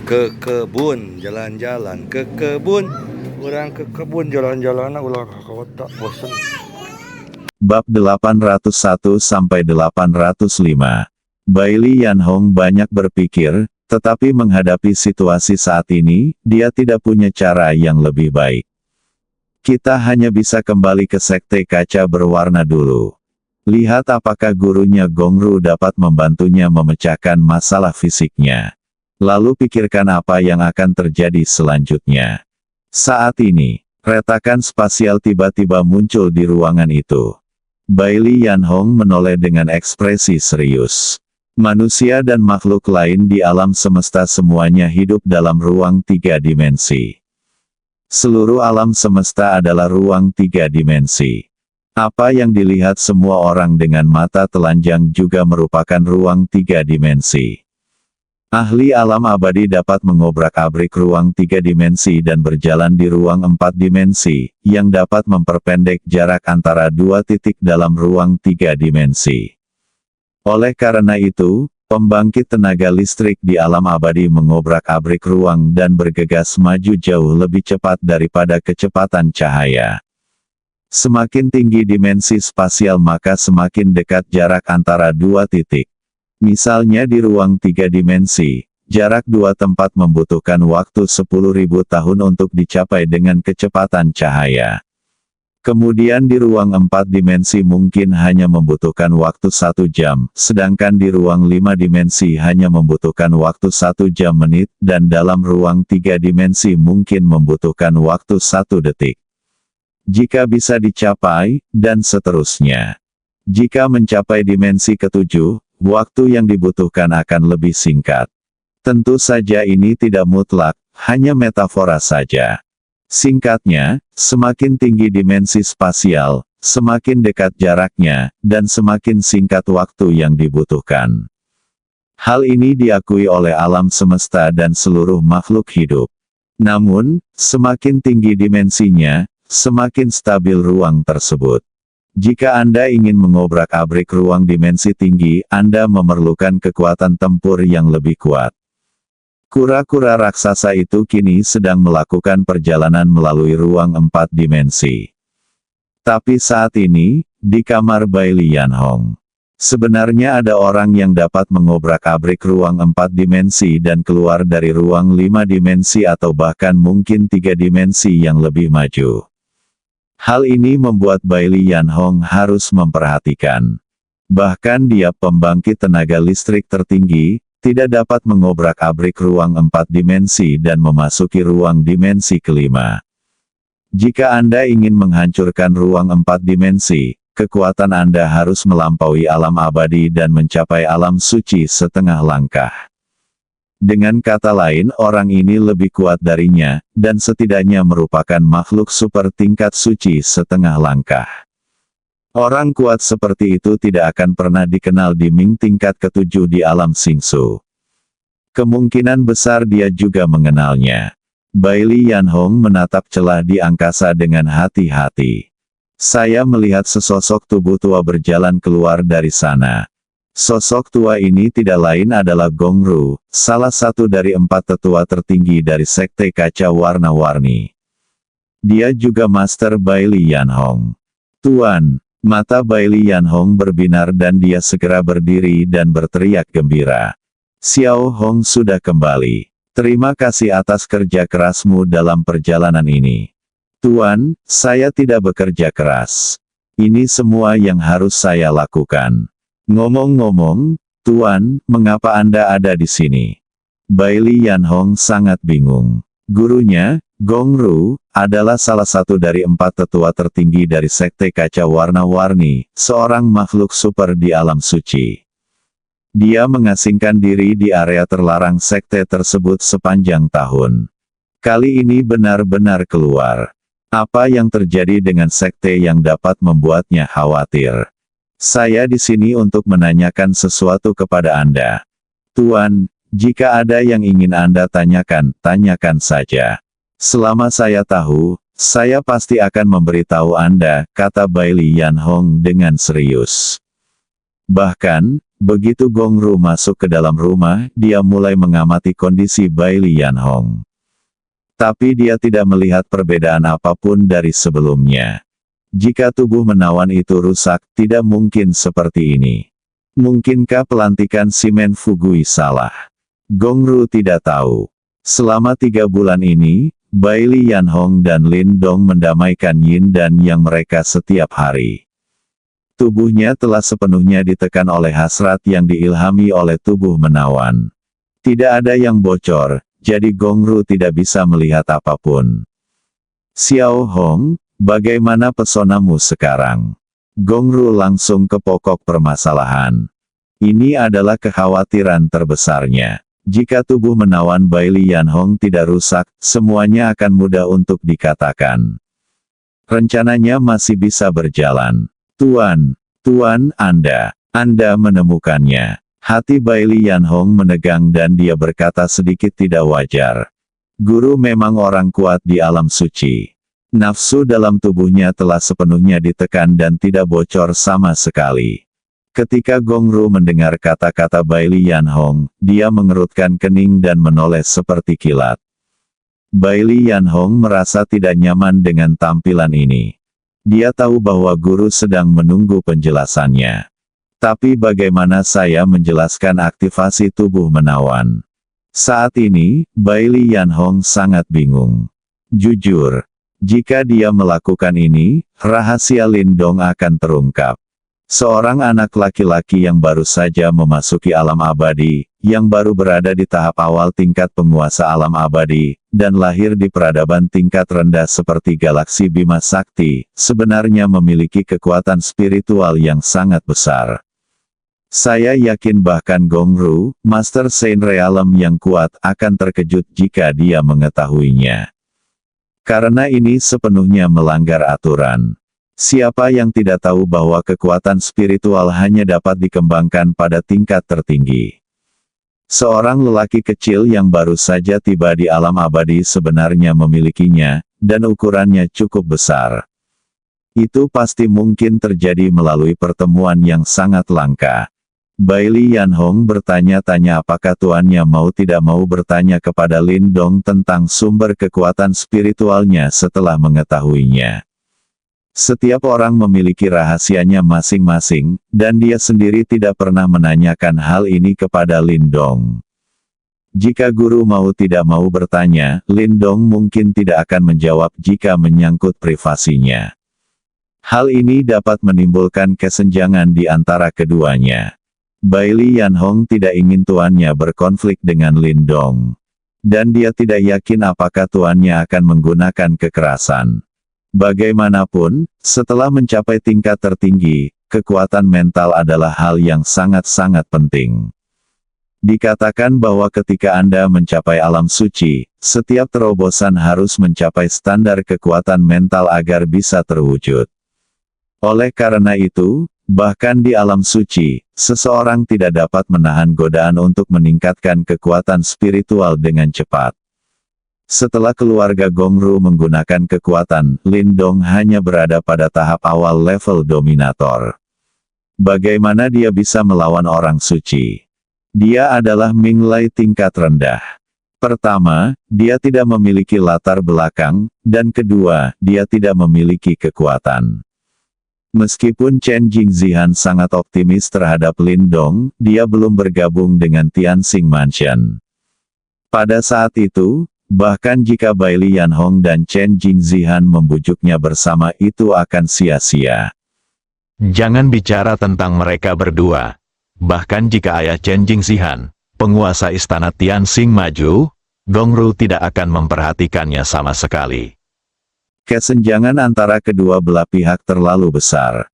Ke kebun, jalan-jalan ke kebun. Orang ke kebun jalan-jalan ulah ke kota bosen. Bab 801-805. Bailey Yanhong banyak berpikir, tetapi menghadapi situasi saat ini, dia tidak punya cara yang lebih baik. Kita hanya bisa kembali ke sekte kaca berwarna dulu. Lihat apakah gurunya Gongru dapat membantunya memecahkan masalah fisiknya. Lalu pikirkan apa yang akan terjadi selanjutnya. Saat ini, retakan spasial tiba-tiba muncul di ruangan itu. Bailey Yanhong menoleh dengan ekspresi serius. Manusia dan makhluk lain di alam semesta semuanya hidup dalam ruang 3 dimensi. Seluruh alam semesta adalah ruang 3 dimensi. Apa yang dilihat semua orang dengan mata telanjang juga merupakan ruang 3 dimensi. Ahli alam abadi dapat mengobrak-abrik ruang 3 dimensi dan berjalan di ruang 4 dimensi, yang dapat memperpendek jarak antara dua titik dalam ruang 3 dimensi. Oleh karena itu, pembangkit tenaga listrik di alam abadi mengobrak-abrik ruang dan bergegas maju jauh lebih cepat daripada kecepatan cahaya. Semakin tinggi dimensi spasial maka semakin dekat jarak antara dua titik. Misalnya di ruang 3 dimensi, jarak dua tempat membutuhkan waktu 10.000 tahun untuk dicapai dengan kecepatan cahaya. Kemudian di ruang 4 dimensi mungkin hanya membutuhkan waktu 1 jam, sedangkan di ruang 5 dimensi hanya membutuhkan waktu 1 jam menit, dan dalam ruang 3 dimensi mungkin membutuhkan waktu 1 detik. Jika bisa dicapai, dan seterusnya. Jika mencapai dimensi ketujuh, waktu yang dibutuhkan akan lebih singkat. Tentu saja ini tidak mutlak, hanya metafora saja. Singkatnya, semakin tinggi dimensi spasial, semakin dekat jaraknya, dan semakin singkat waktu yang dibutuhkan. Hal ini diakui oleh alam semesta dan seluruh makhluk hidup. Namun, semakin tinggi dimensinya, semakin stabil ruang tersebut. Jika Anda ingin mengobrak-abrik ruang dimensi tinggi, Anda memerlukan kekuatan tempur yang lebih kuat. Kura-kura raksasa itu kini sedang melakukan perjalanan melalui ruang 4 dimensi. Tapi saat ini, di kamar Bailey Yanhong, sebenarnya ada orang yang dapat mengobrak-abrik ruang 4 dimensi dan keluar dari ruang 5 dimensi atau bahkan mungkin 3 dimensi yang lebih maju. Hal ini membuat Bailey Yanhong harus memperhatikan. Bahkan dia pembangkit tenaga listrik tertinggi, tidak dapat mengobrak-abrik ruang 4 dimensi dan memasuki ruang dimensi kelima. Jika Anda ingin menghancurkan ruang 4 dimensi, kekuatan Anda harus melampaui alam abadi dan mencapai alam suci setengah langkah. Dengan kata lain, orang ini lebih kuat darinya, dan setidaknya merupakan makhluk super tingkat suci setengah langkah. Orang kuat seperti itu tidak akan pernah dikenal di Ming tingkat ketujuh di alam Xingsu. Kemungkinan besar dia juga mengenalnya. Bailey Yanhong menatap celah di angkasa dengan hati-hati. Saya melihat sesosok tubuh tua berjalan keluar dari sana. Sosok tua ini tidak lain adalah Gongru, salah satu dari 4 tetua tertinggi dari sekte kaca warna-warni. Dia juga Master Bailey Yanhong. Tuan, mata Bailey Yanhong berbinar dan dia segera berdiri dan berteriak gembira. Xiao Hong sudah kembali. Terima kasih atas kerja kerasmu dalam perjalanan ini. Tuan, saya tidak bekerja keras. Ini semua yang harus saya lakukan. Ngomong-ngomong, Tuan, mengapa Anda ada di sini? Bailey Yanhong sangat bingung. Gurunya, Gongru, adalah salah satu dari 4 tetua tertinggi dari sekte kaca warna-warni, seorang makhluk super di alam suci. Dia mengasingkan diri di area terlarang sekte tersebut sepanjang tahun. Kali ini benar-benar keluar. Apa yang terjadi dengan sekte yang dapat membuatnya khawatir? Saya di sini untuk menanyakan sesuatu kepada Anda. Tuan, jika ada yang ingin Anda tanyakan, tanyakan saja. Selama saya tahu, saya pasti akan memberitahu Anda, kata Bailey Yanhong dengan serius. Bahkan, begitu Gongru masuk ke dalam rumah, dia mulai mengamati kondisi Bailey Yanhong. Tapi dia tidak melihat perbedaan apapun dari sebelumnya. Jika tubuh menawan itu rusak, tidak mungkin seperti ini. Mungkinkah pelantikan Simen Fugui salah? Gongru tidak tahu. Selama 3 bulan ini, Bailey Yanhong dan Lin Dong mendamaikan Yin dan Yang mereka setiap hari. Tubuhnya telah sepenuhnya ditekan oleh hasrat yang diilhami oleh tubuh menawan. Tidak ada yang bocor, jadi Gongru tidak bisa melihat apapun. Xiao Hong, bagaimana pesonamu sekarang? Gongru langsung ke pokok permasalahan. Ini adalah kekhawatiran terbesarnya. Jika tubuh menawan Bailey Yanhong tidak rusak, semuanya akan mudah untuk dikatakan. Rencananya masih bisa berjalan. Tuan, Anda menemukannya. Hati Bailey Yanhong menegang dan dia berkata sedikit tidak wajar. Guru memang orang kuat di alam suci. Nafsu dalam tubuhnya telah sepenuhnya ditekan dan tidak bocor sama sekali. Ketika Gongru mendengar kata-kata Bailey Yanhong, dia mengerutkan kening dan menoleh seperti kilat. Bailey Yanhong merasa tidak nyaman dengan tampilan ini. Dia tahu bahwa guru sedang menunggu penjelasannya. Tapi bagaimana saya menjelaskan aktivasi tubuh menawan? Saat ini, Bailey Yanhong sangat bingung. Jujur, jika dia melakukan ini, rahasia Lin Dong akan terungkap. Seorang anak laki-laki yang baru saja memasuki alam abadi, yang baru berada di tahap awal tingkat penguasa alam abadi, dan lahir di peradaban tingkat rendah seperti galaksi Bima Sakti, sebenarnya memiliki kekuatan spiritual yang sangat besar. Saya yakin bahkan Gongru, Master Saint Realm yang kuat, akan terkejut jika dia mengetahuinya. Karena ini sepenuhnya melanggar aturan. Siapa yang tidak tahu bahwa kekuatan spiritual hanya dapat dikembangkan pada tingkat tertinggi? Seorang lelaki kecil yang baru saja tiba di alam abadi sebenarnya memilikinya, dan ukurannya cukup besar. Itu pasti mungkin terjadi melalui pertemuan yang sangat langka. Bailey Yanhong bertanya-tanya apakah tuannya mau tidak mau bertanya kepada Lin Dong tentang sumber kekuatan spiritualnya setelah mengetahuinya. Setiap orang memiliki rahasianya masing-masing, dan dia sendiri tidak pernah menanyakan hal ini kepada Lin Dong. Jika guru mau tidak mau bertanya, Lin Dong mungkin tidak akan menjawab jika menyangkut privasinya. Hal ini dapat menimbulkan kesenjangan di antara keduanya. Bailey Yanhong tidak ingin tuannya berkonflik dengan Lin Dong. Dan dia tidak yakin apakah tuannya akan menggunakan kekerasan. Bagaimanapun, setelah mencapai tingkat tertinggi, kekuatan mental adalah hal yang sangat-sangat penting. Dikatakan bahwa ketika Anda mencapai alam suci, setiap terobosan harus mencapai standar kekuatan mental agar bisa terwujud. Oleh karena itu, bahkan di alam suci, seseorang tidak dapat menahan godaan untuk meningkatkan kekuatan spiritual dengan cepat. Setelah keluarga Gongru menggunakan kekuatan, Lin Dong hanya berada pada tahap awal level dominator. Bagaimana dia bisa melawan orang suci? Dia adalah Minglai tingkat rendah. Pertama, dia tidak memiliki latar belakang, dan kedua, dia tidak memiliki kekuatan. Meskipun Chen Jingzihan sangat optimis terhadap Lin Dong, dia belum bergabung dengan Tianxing Mansion. Pada saat itu, bahkan jika Bailey Yanhong dan Chen Jingzihan membujuknya bersama itu akan sia-sia. Jangan bicara tentang mereka berdua. Bahkan jika ayah Chen Jingzihan, penguasa istana Tianxing maju, Gongru tidak akan memperhatikannya sama sekali. Kesenjangan antara kedua belah pihak terlalu besar.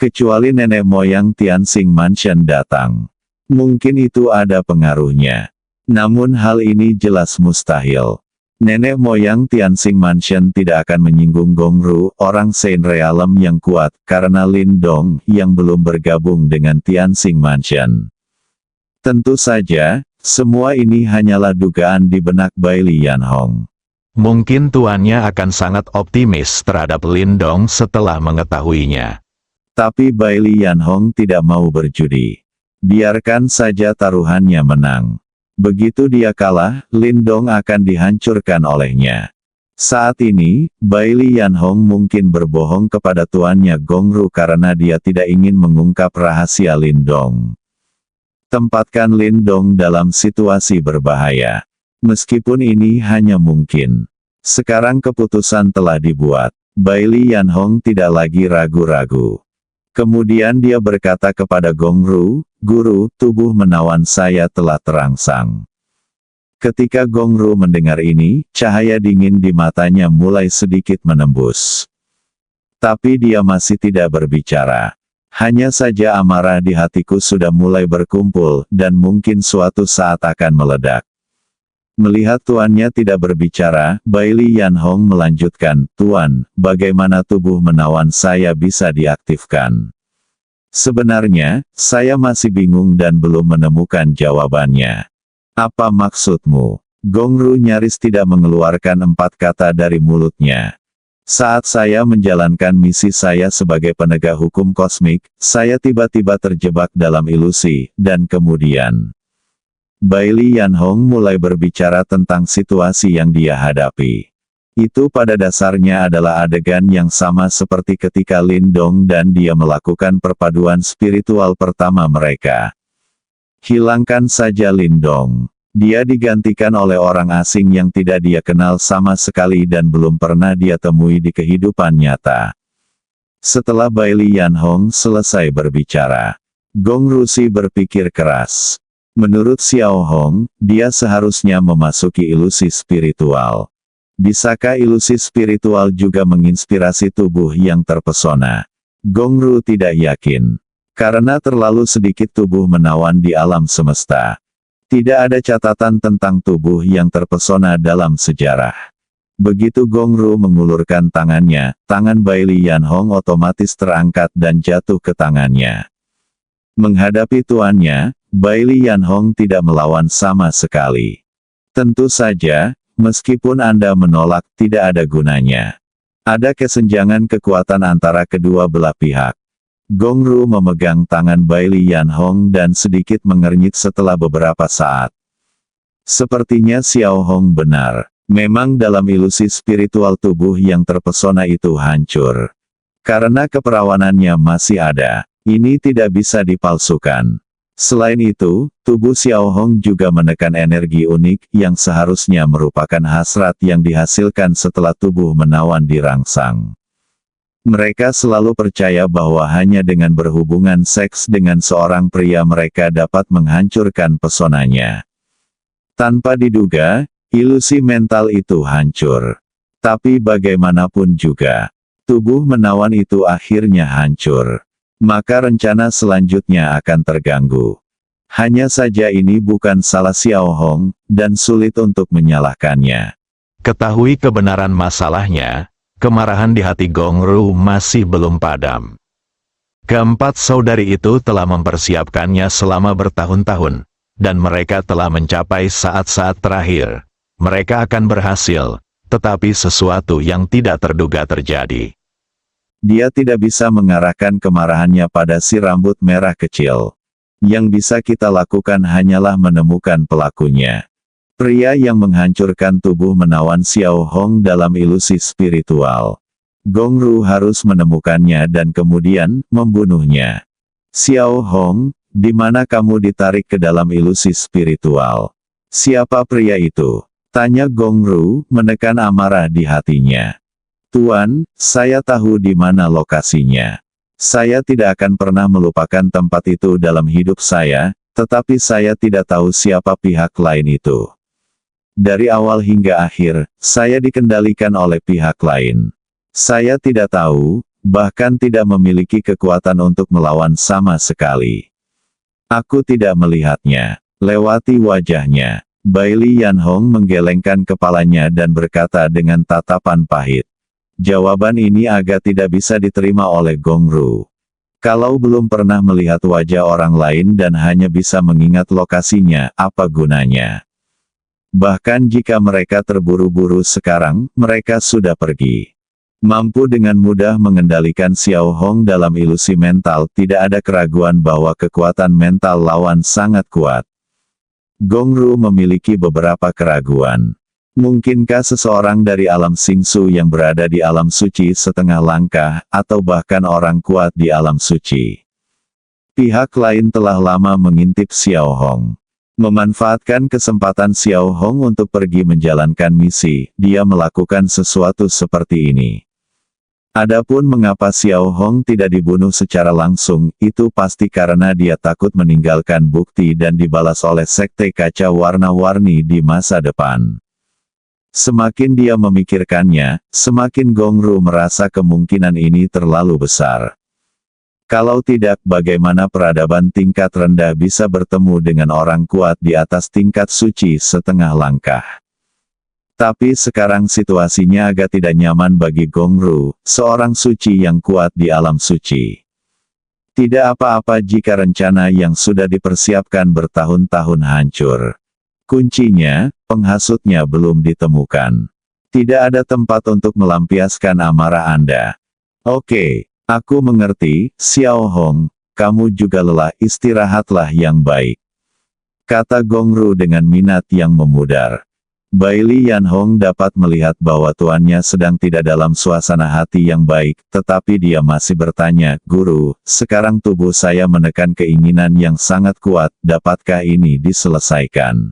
Kecuali nenek moyang Tianxing Mansion datang. Mungkin itu ada pengaruhnya. Namun hal ini jelas mustahil. Nenek moyang Tianxing Mansion tidak akan menyinggung Gongru, orang Saint Realm yang kuat, karena Lin Dong, yang belum bergabung dengan Tianxing Mansion. Tentu saja, semua ini hanyalah dugaan di benak Bailey Yanhong. Mungkin tuannya akan sangat optimis terhadap Lin Dong setelah mengetahuinya. Tapi Bailey Yanhong tidak mau berjudi. Biarkan saja taruhannya menang. Begitu dia kalah, Lindong akan dihancurkan olehnya. Saat ini, Bailey Yanhong mungkin berbohong kepada tuannya Gongru karena dia tidak ingin mengungkap rahasia Lindong. Tempatkan Lindong dalam situasi berbahaya. Meskipun ini hanya mungkin. Sekarang keputusan telah dibuat. Bailey Yanhong tidak lagi ragu-ragu. Kemudian dia berkata kepada Gongru, "Guru, tubuh menawan saya telah terangsang." Ketika Gongru mendengar ini, cahaya dingin di matanya mulai sedikit menembus. Tapi dia masih tidak berbicara. Hanya saja amarah di hatiku sudah mulai berkumpul, dan mungkin suatu saat akan meledak. Melihat tuannya tidak berbicara, Bailey Yanhong melanjutkan, "Tuan, bagaimana tubuh menawan saya bisa diaktifkan? Sebenarnya, saya masih bingung dan belum menemukan jawabannya. Apa maksudmu?" Gongru nyaris tidak mengeluarkan 4 kata dari mulutnya. "Saat saya menjalankan misi saya sebagai penegak hukum kosmik, saya tiba-tiba terjebak dalam ilusi, dan kemudian..." Bailey Yanhong mulai berbicara tentang situasi yang dia hadapi. Itu pada dasarnya adalah adegan yang sama seperti ketika Lindong dan dia melakukan perpaduan spiritual pertama mereka. Hilangkan saja Lindong. Dia digantikan oleh orang asing yang tidak dia kenal sama sekali dan belum pernah dia temui di kehidupan nyata. Setelah Bailey Yanhong selesai berbicara, Gongru Si berpikir keras. Menurut Xiao Hong, dia seharusnya memasuki ilusi spiritual. Bisakah ilusi spiritual juga menginspirasi tubuh yang terpesona? Gongru tidak yakin. Karena terlalu sedikit tubuh menawan di alam semesta. Tidak ada catatan tentang tubuh yang terpesona dalam sejarah. Begitu Gongru mengulurkan tangannya, tangan Bailey Yanhong otomatis terangkat dan jatuh ke tangannya. Menghadapi tuannya, Bailey Yanhong tidak melawan sama sekali. Tentu saja, meskipun Anda menolak, tidak ada gunanya. Ada kesenjangan kekuatan antara kedua belah pihak. Gongru memegang tangan Bailey Yanhong dan sedikit mengernyit setelah beberapa saat. Sepertinya Xiao Hong benar. Memang dalam ilusi spiritual tubuh yang terpesona itu hancur. Karena keperawanannya masih ada. Ini tidak bisa dipalsukan. Selain itu, tubuh Xiao Hong juga menekan energi unik yang seharusnya merupakan hasrat yang dihasilkan setelah tubuh menawan dirangsang. Mereka selalu percaya bahwa hanya dengan berhubungan seks dengan seorang pria mereka dapat menghancurkan pesonanya. Tanpa diduga, ilusi mental itu hancur. Tapi bagaimanapun juga, tubuh menawan itu akhirnya hancur. Maka rencana selanjutnya akan terganggu. Hanya saja ini bukan salah Xiao Hong, dan sulit untuk menyalahkannya. Ketahui kebenaran masalahnya, kemarahan di hati Gongru masih belum padam. Keempat saudari itu telah mempersiapkannya selama bertahun-tahun, dan mereka telah mencapai saat-saat terakhir. Mereka akan berhasil, tetapi sesuatu yang tidak terduga terjadi. Dia tidak bisa mengarahkan kemarahannya pada si rambut merah kecil. Yang bisa kita lakukan hanyalah menemukan pelakunya. Pria yang menghancurkan tubuh menawan Xiao Hong dalam ilusi spiritual. Gongru harus menemukannya dan kemudian membunuhnya. Xiao Hong, di mana kamu ditarik ke dalam ilusi spiritual? Siapa pria itu? Tanya Gongru, menekan amarah di hatinya. Tuan, saya tahu di mana lokasinya. Saya tidak akan pernah melupakan tempat itu dalam hidup saya, tetapi saya tidak tahu siapa pihak lain itu. Dari awal hingga akhir, saya dikendalikan oleh pihak lain. Saya tidak tahu, bahkan tidak memiliki kekuatan untuk melawan sama sekali. Aku tidak melihatnya. Lewati wajahnya, Bailey Yanhong menggelengkan kepalanya dan berkata dengan tatapan pahit. Jawaban ini agak tidak bisa diterima oleh Gongru. Kalau belum pernah melihat wajah orang lain dan hanya bisa mengingat lokasinya, apa gunanya? Bahkan jika mereka terburu-buru sekarang, mereka sudah pergi. Mampu dengan mudah mengendalikan Xiao Hong dalam ilusi mental, tidak ada keraguan bahwa kekuatan mental lawan sangat kuat. Gongru memiliki beberapa keraguan. Mungkinkah seseorang dari alam Xingsu yang berada di alam suci setengah langkah, atau bahkan orang kuat di alam suci? Pihak lain telah lama mengintip Xiao Hong. Memanfaatkan kesempatan Xiao Hong untuk pergi menjalankan misi, dia melakukan sesuatu seperti ini. Adapun mengapa Xiao Hong tidak dibunuh secara langsung, itu pasti karena dia takut meninggalkan bukti dan dibalas oleh sekte kaca warna-warni di masa depan. Semakin dia memikirkannya, semakin Gongru merasa kemungkinan ini terlalu besar. Kalau tidak, bagaimana peradaban tingkat rendah bisa bertemu dengan orang kuat di atas tingkat suci setengah langkah? Tapi sekarang situasinya agak tidak nyaman bagi Gongru, seorang suci yang kuat di alam suci. Tidak apa-apa jika rencana yang sudah dipersiapkan bertahun-tahun hancur. Kuncinya, penghasutnya belum ditemukan. Tidak ada tempat untuk melampiaskan amarah Anda. Oke, aku mengerti, Xiao Hong, kamu juga lelah, istirahatlah yang baik. Kata Gongru dengan minat yang memudar. Baili Yanhong dapat melihat bahwa tuannya sedang tidak dalam suasana hati yang baik, tetapi dia masih bertanya, Guru, sekarang tubuh saya menekan keinginan yang sangat kuat, dapatkah ini diselesaikan?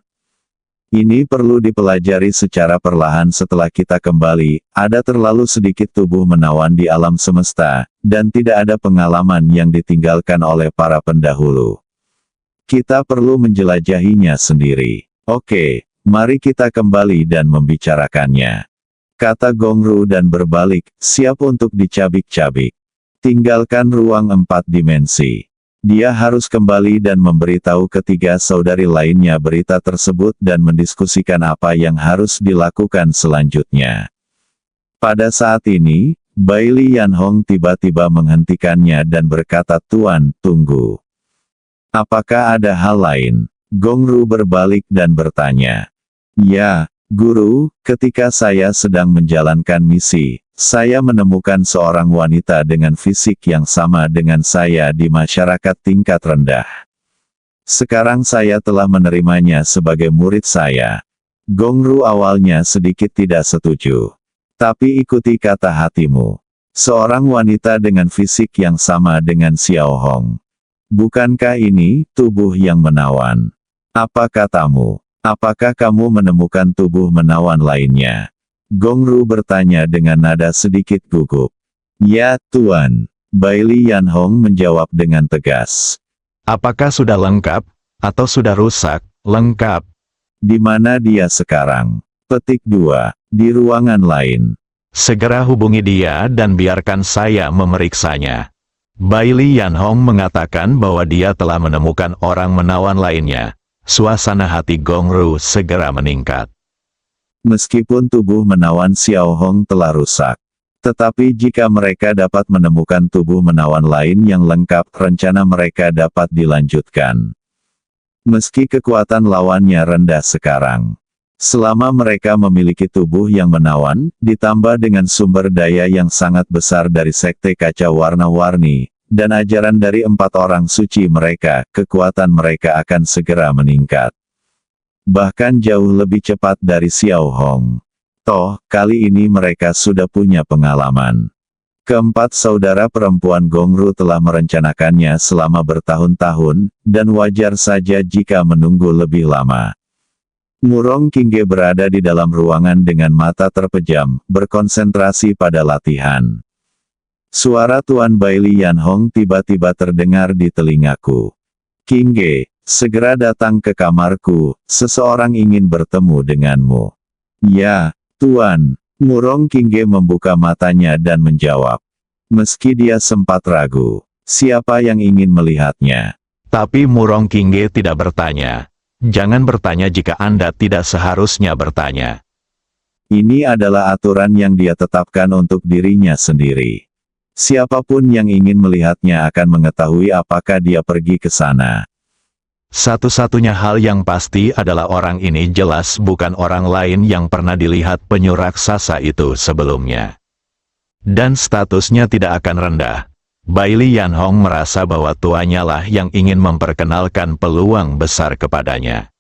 Ini perlu dipelajari secara perlahan setelah kita kembali, ada terlalu sedikit tubuh menawan di alam semesta, dan tidak ada pengalaman yang ditinggalkan oleh para pendahulu. Kita perlu menjelajahinya sendiri. Oke. Mari kita kembali dan membicarakannya. Kata Gongru dan berbalik, siap untuk dicabik-cabik. Tinggalkan ruang 4 dimensi. Dia harus kembali dan memberitahu ketiga saudari lainnya berita tersebut dan mendiskusikan apa yang harus dilakukan selanjutnya. Pada saat ini, Baili Yanhong tiba-tiba menghentikannya dan berkata, Tuan, tunggu. Apakah ada hal lain? Gongru berbalik dan bertanya. Ya, Guru, ketika saya sedang menjalankan misi, saya menemukan seorang wanita dengan fisik yang sama dengan saya di masyarakat tingkat rendah. Sekarang saya telah menerimanya sebagai murid saya. Gongru awalnya sedikit tidak setuju. Tapi ikuti kata hatimu. Seorang wanita dengan fisik yang sama dengan Xiao Hong. Bukankah ini tubuh yang menawan? Apa katamu? Apakah kamu menemukan tubuh menawan lainnya? Gongru bertanya dengan nada sedikit gugup. Ya, Tuan. Baili Yanhong menjawab dengan tegas. Apakah sudah lengkap, atau sudah rusak? Lengkap. Di mana dia sekarang? Petik 2. Di ruangan lain. Segera hubungi dia dan biarkan saya memeriksanya. Baili Yanhong mengatakan bahwa dia telah menemukan orang menawan lainnya. Suasana hati Gongru segera meningkat. Meskipun tubuh menawan Xiao Hong telah rusak. Tetapi jika mereka dapat menemukan tubuh menawan lain yang lengkap, rencana mereka dapat dilanjutkan. Meski kekuatan lawannya rendah sekarang. Selama mereka memiliki tubuh yang menawan, ditambah dengan sumber daya yang sangat besar dari sekte kaca warna-warni, dan ajaran dari 4 orang suci mereka, kekuatan mereka akan segera meningkat. Bahkan jauh lebih cepat dari Xiao Hong. Toh, kali ini mereka sudah punya pengalaman. Keempat saudara perempuan Gongru telah merencanakannya selama bertahun-tahun, dan wajar saja jika menunggu lebih lama. Murong Qingge berada di dalam ruangan dengan mata terpejam, berkonsentrasi pada latihan. Suara Tuan Baili Yanhong tiba-tiba terdengar di telingaku. Qingge, segera datang ke kamarku, seseorang ingin bertemu denganmu. Ya, Tuan. Murong Qingge membuka matanya dan menjawab. Meski dia sempat ragu, siapa yang ingin melihatnya? Tapi Murong Qingge tidak bertanya. Jangan bertanya jika Anda tidak seharusnya bertanya. Ini adalah aturan yang dia tetapkan untuk dirinya sendiri. Siapapun yang ingin melihatnya akan mengetahui apakah dia pergi ke sana. Satu-satunya hal yang pasti adalah orang ini jelas bukan orang lain yang pernah dilihat penyu raksasa itu sebelumnya. Dan statusnya tidak akan rendah. Bailey Yanhong merasa bahwa tuannya lah yang ingin memperkenalkan peluang besar kepadanya.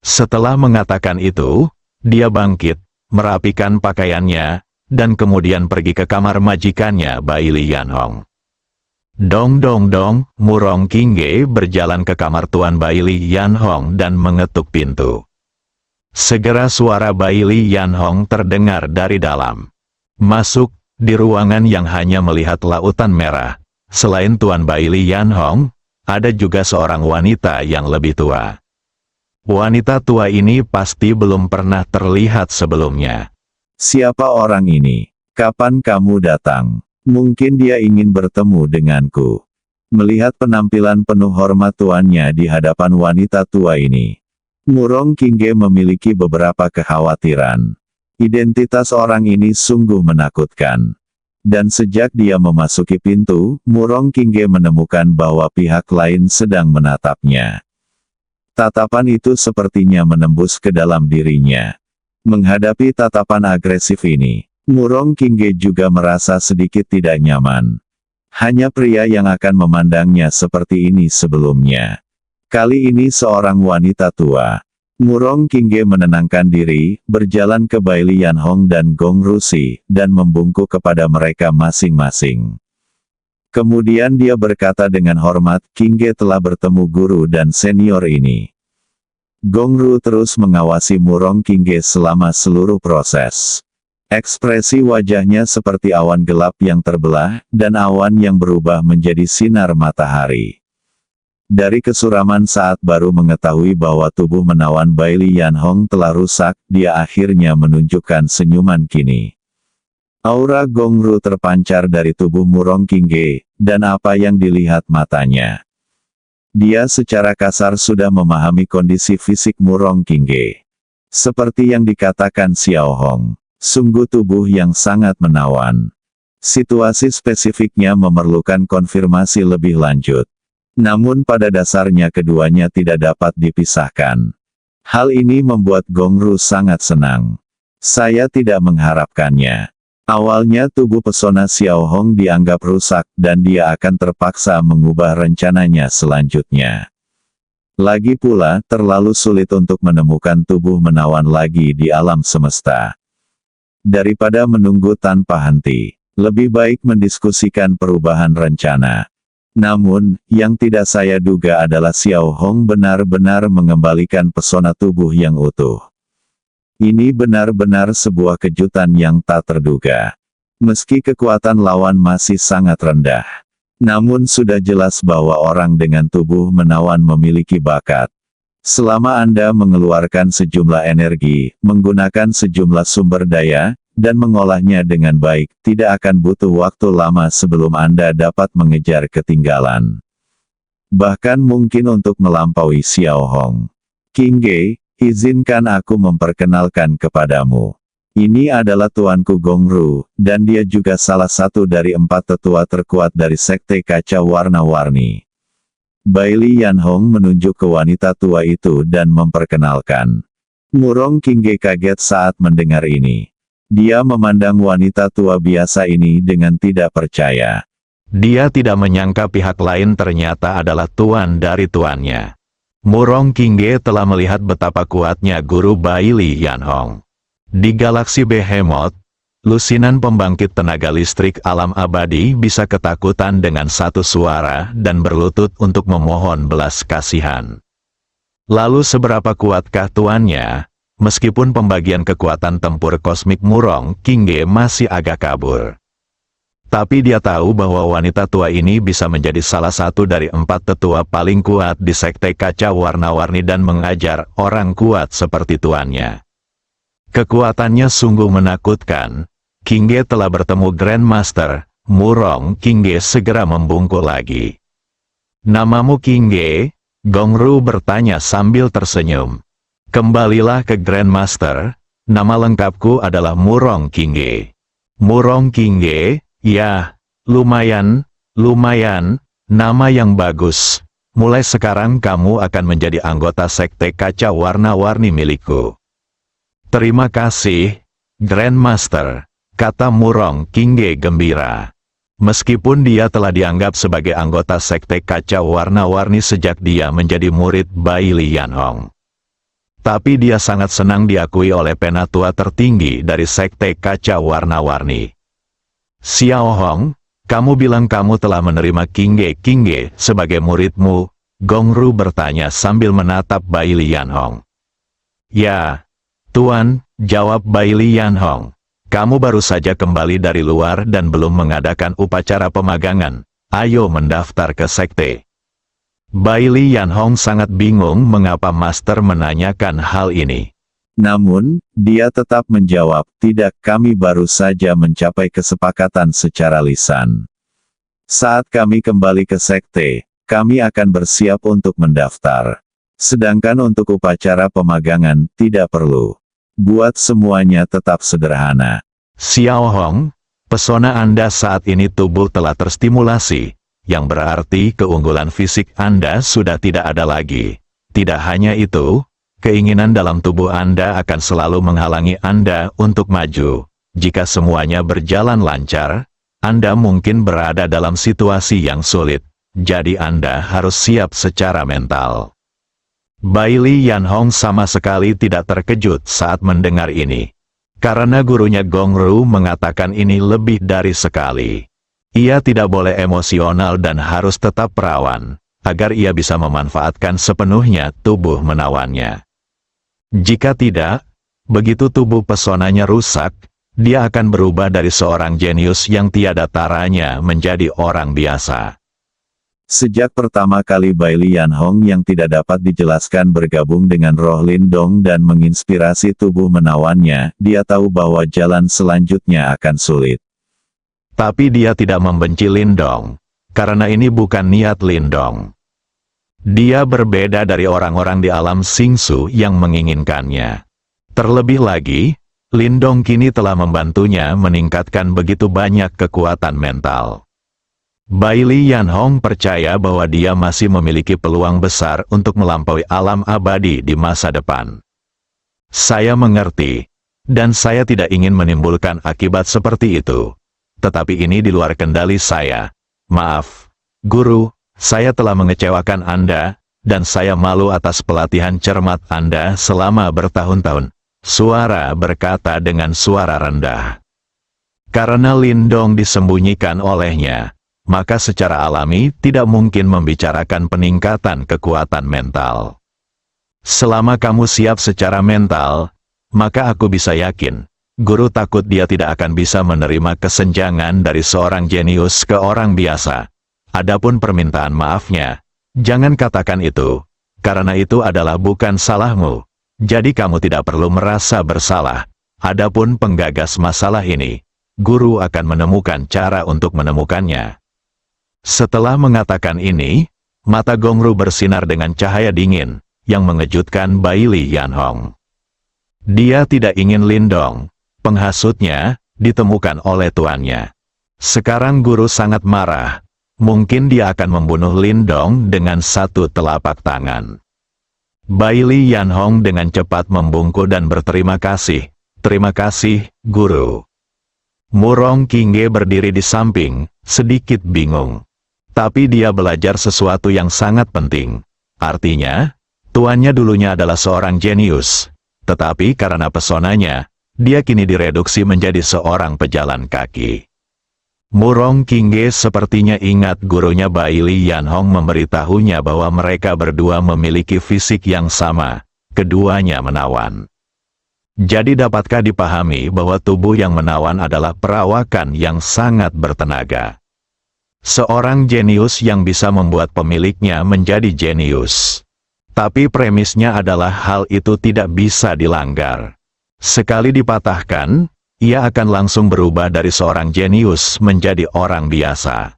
Setelah mengatakan itu, dia bangkit, merapikan pakaiannya, dan kemudian pergi ke kamar majikannya Bailey Yanhong. Dong dong dong, Murong Qingge berjalan ke kamar Tuan Bailey Yanhong dan mengetuk pintu. Segera suara Bailey Yanhong terdengar dari dalam. Masuk. Di ruangan yang hanya melihat lautan merah, selain Tuan Bailey Yanhong, ada juga seorang wanita yang lebih tua. Wanita tua ini pasti belum pernah terlihat sebelumnya. Siapa orang ini? Kapan kamu datang? Mungkin dia ingin bertemu denganku. Melihat penampilan penuh hormat tuannya di hadapan wanita tua ini, Murong Qingge memiliki beberapa kekhawatiran. Identitas orang ini sungguh menakutkan. Dan sejak dia memasuki pintu, Murong Qingge menemukan bahwa pihak lain sedang menatapnya. Tatapan itu sepertinya menembus ke dalam dirinya. Menghadapi tatapan agresif ini, Murong Qingge juga merasa sedikit tidak nyaman. Hanya pria yang akan memandangnya seperti ini sebelumnya. Kali ini seorang wanita tua. Murong Qingge menenangkan diri, berjalan ke Bailey Yanhong dan Gong Rusi, dan membungkuk kepada mereka masing-masing. Kemudian dia berkata dengan hormat, Qingge telah bertemu guru dan senior ini. Gong Ru terus mengawasi Murong Qingge selama seluruh proses. Ekspresi wajahnya seperti awan gelap yang terbelah, dan awan yang berubah menjadi sinar matahari. Dari kesuraman saat baru mengetahui bahwa tubuh menawan Bailey Yanhong telah rusak, dia akhirnya menunjukkan senyuman kini. Aura Gong Ru terpancar dari tubuh Murong Qingge, dan apa yang dilihat matanya. Dia secara kasar sudah memahami kondisi fisik Murong Qingge. Seperti yang dikatakan Xiao Hong, sungguh tubuh yang sangat menawan. Situasi spesifiknya memerlukan konfirmasi lebih lanjut. Namun pada dasarnya keduanya tidak dapat dipisahkan. Hal ini membuat Gong Ru sangat senang. Saya tidak mengharapkannya. Awalnya tubuh pesona Xiao Hong dianggap rusak dan dia akan terpaksa mengubah rencananya selanjutnya. Lagi pula, terlalu sulit untuk menemukan tubuh menawan lagi di alam semesta. Daripada menunggu tanpa henti, lebih baik mendiskusikan perubahan rencana. Namun, yang tidak saya duga adalah Xiao Hong benar-benar mengembalikan pesona tubuh yang utuh. Ini benar-benar sebuah kejutan yang tak terduga. Meski kekuatan lawan masih sangat rendah, namun sudah jelas bahwa orang dengan tubuh menawan memiliki bakat. Selama Anda mengeluarkan sejumlah energi, menggunakan sejumlah sumber daya, dan mengolahnya dengan baik, tidak akan butuh waktu lama sebelum Anda dapat mengejar ketinggalan. Bahkan mungkin untuk melampaui Xiao Hong. Qingge, izinkan aku memperkenalkan kepadamu. Ini adalah tuanku Gong Ru, dan dia juga salah satu dari 4 tetua terkuat dari Sekte Kaca Warna-Warni. Bailey Yanhong menunjuk ke wanita tua itu dan memperkenalkan. Murong Qingge kaget saat mendengar ini. Dia memandang wanita tua biasa ini dengan tidak percaya. Dia tidak menyangka pihak lain ternyata adalah tuan dari tuannya. Murong Qingge telah melihat betapa kuatnya guru Bailey Yanhong. Di galaksi Behemoth, lusinan pembangkit tenaga listrik alam abadi bisa ketakutan dengan satu suara dan berlutut untuk memohon belas kasihan. Lalu seberapa kuatkah tuannya? Meskipun pembagian kekuatan tempur kosmik Murong Qingge masih agak kabur. Tapi dia tahu bahwa wanita tua ini bisa menjadi salah satu dari 4 tetua paling kuat di Sekte Kaca Warna-Warni dan mengajar orang kuat seperti tuannya. Kekuatannya sungguh menakutkan. Qingge telah bertemu Grandmaster. Murong Qingge segera membungkuk lagi. Namamu Qingge? Gong Ru bertanya sambil tersenyum. Kembalilah ke Grandmaster, nama lengkapku adalah Murong Qingge. Murong Qingge, ya, lumayan, nama yang bagus. Mulai sekarang kamu akan menjadi anggota Sekte Kaca Warna-Warni milikku. Terima kasih, Grandmaster. kata Murong Kingge gembira. Meskipun dia telah dianggap sebagai anggota sekte kacau warna-warni sejak dia menjadi murid Bai Lian Hong. Tapi dia sangat senang diakui oleh penatua tertinggi dari sekte kacau warna-warni. Xiao Hong, kamu bilang kamu telah menerima Kingge sebagai muridmu, Gong Ru bertanya sambil menatap Bai Lian Hong. Ya, Tuan, jawab Bai Lian Hong. Kamu baru saja kembali dari luar dan belum mengadakan upacara pemagangan. Ayo mendaftar ke sekte. Bai Lian Hong sangat bingung mengapa Master menanyakan hal ini. Namun, dia tetap menjawab, tidak, kami baru saja mencapai kesepakatan secara lisan. Saat kami kembali ke sekte, kami akan bersiap untuk mendaftar. Sedangkan untuk upacara pemagangan, tidak perlu. Buat semuanya tetap sederhana. Xiao Hong, pesona Anda saat ini tubuh telah terstimulasi, yang berarti keunggulan fisik Anda sudah tidak ada lagi. Tidak hanya itu, keinginan dalam tubuh Anda akan selalu menghalangi Anda untuk maju. Jika semuanya berjalan lancar, Anda mungkin berada dalam situasi yang sulit, jadi Anda harus siap secara mental. Bai Lian Hong sama sekali tidak terkejut saat mendengar ini. Karena gurunya Gong Ru mengatakan ini lebih dari sekali. Ia tidak boleh emosional dan harus tetap perawan, agar ia bisa memanfaatkan sepenuhnya tubuh menawannya. Jika tidak, begitu tubuh pesonanya rusak, dia akan berubah dari seorang jenius yang tiada taranya menjadi orang biasa. Sejak pertama kali Bai Lian Hong yang tidak dapat dijelaskan bergabung dengan roh Lindong dan menginspirasi tubuh menawannya, dia tahu bahwa jalan selanjutnya akan sulit. Tapi dia tidak membenci Lindong, karena ini bukan niat Lindong. Dia berbeda dari orang-orang di alam Xingsu yang menginginkannya. Terlebih lagi, Lindong kini telah membantunya meningkatkan begitu banyak kekuatan mental. Bai Lian Hong percaya bahwa dia masih memiliki peluang besar untuk melampaui alam abadi di masa depan. Saya mengerti, dan saya tidak ingin menimbulkan akibat seperti itu. Tetapi ini di luar kendali saya. Maaf, Guru, saya telah mengecewakan Anda, dan saya malu atas pelatihan cermat Anda selama bertahun-tahun. Suara berkata dengan suara rendah. Karena Lindong disembunyikan olehnya, maka secara alami tidak mungkin membicarakan peningkatan kekuatan mental. Selama kamu siap secara mental, maka aku bisa yakin, Guru takut dia tidak akan bisa menerima kesenjangan dari seorang jenius ke orang biasa. Adapun permintaan maafnya, jangan katakan itu, karena itu adalah bukan salahmu. Jadi kamu tidak perlu merasa bersalah. Adapun penggagas masalah ini, Guru akan menemukan cara untuk menemukannya. Setelah mengatakan ini, mata Gong Ru bersinar dengan cahaya dingin, yang mengejutkan Bai Lian Hong. Dia tidak ingin Lindong, penghasutnya, ditemukan oleh tuannya. Sekarang Guru sangat marah, mungkin dia akan membunuh Lindong dengan satu telapak tangan. Bai Lian Hong dengan cepat membungkuk dan berterima kasih. Terima kasih, Guru. Murong Kingge berdiri di samping, sedikit bingung. Tapi dia belajar sesuatu yang sangat penting. Artinya, tuannya dulunya adalah seorang jenius. Tetapi karena pesonanya, dia kini direduksi menjadi seorang pejalan kaki. Murong Kingge sepertinya ingat gurunya Bai Lian Hong memberitahunya bahwa mereka berdua memiliki fisik yang sama. Keduanya menawan. Jadi dapatkah dipahami bahwa tubuh yang menawan adalah perawakan yang sangat bertenaga? Seorang jenius yang bisa membuat pemiliknya menjadi jenius. Tapi premisnya adalah hal itu tidak bisa dilanggar. Sekali dipatahkan, ia akan langsung berubah dari seorang jenius menjadi orang biasa.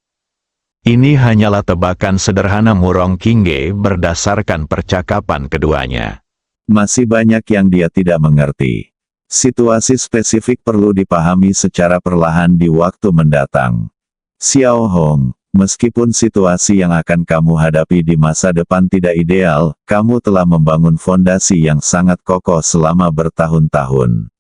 Ini hanyalah tebakan sederhana Murong Kingge berdasarkan percakapan keduanya. Masih banyak yang dia tidak mengerti. Situasi spesifik perlu dipahami secara perlahan di waktu mendatang. Xiao Hong, meskipun situasi yang akan kamu hadapi di masa depan tidak ideal, kamu telah membangun fondasi yang sangat kokoh selama bertahun-tahun.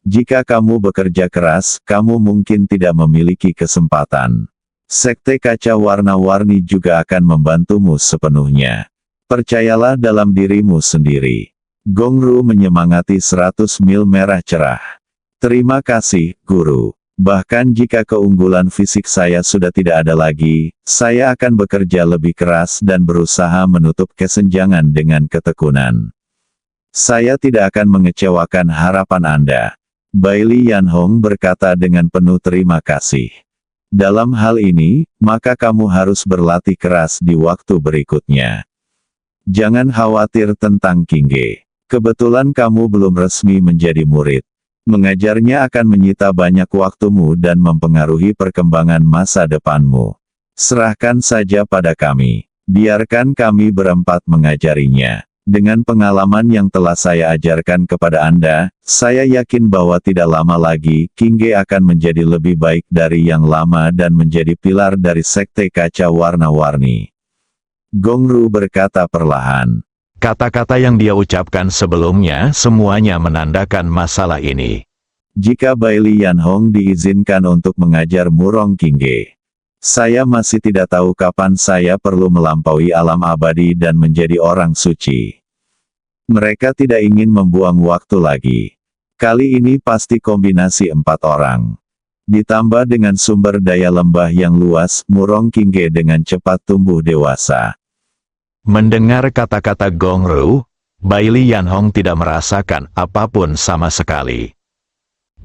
Jika kamu bekerja keras, kamu mungkin tidak memiliki kesempatan. Sekte kaca warna-warni juga akan membantumu sepenuhnya. Percayalah dalam dirimu sendiri. Gongru menyemangati 100 mil merah cerah. Terima kasih, Guru. Bahkan jika keunggulan fisik saya sudah tidak ada lagi, saya akan bekerja lebih keras dan berusaha menutup kesenjangan dengan ketekunan. Saya tidak akan mengecewakan harapan Anda. Bailey Yanhong berkata dengan penuh terima kasih. Dalam hal ini, maka kamu harus berlatih keras di waktu berikutnya. Jangan khawatir tentang Qingge. Kebetulan kamu belum resmi menjadi murid. Mengajarnya akan menyita banyak waktumu dan mempengaruhi perkembangan masa depanmu. Serahkan saja pada kami. Biarkan kami berempat mengajarinya. Dengan pengalaman yang telah saya ajarkan kepada Anda, saya yakin bahwa tidak lama lagi, Qingge akan menjadi lebih baik dari yang lama dan menjadi pilar dari sekte kaca warna-warni. Gongru berkata perlahan. Kata-kata yang dia ucapkan sebelumnya semuanya menandakan masalah ini. Jika Bailey Yanhong diizinkan untuk mengajar Murong Qingge, saya masih tidak tahu kapan saya perlu melampaui alam abadi dan menjadi orang suci. Mereka tidak ingin membuang waktu lagi. Kali ini pasti kombinasi 4 orang. Ditambah dengan sumber daya lembah yang luas, Murong Qingge dengan cepat tumbuh dewasa. Mendengar kata-kata Gongru, Bailey Yanhong tidak merasakan apapun sama sekali.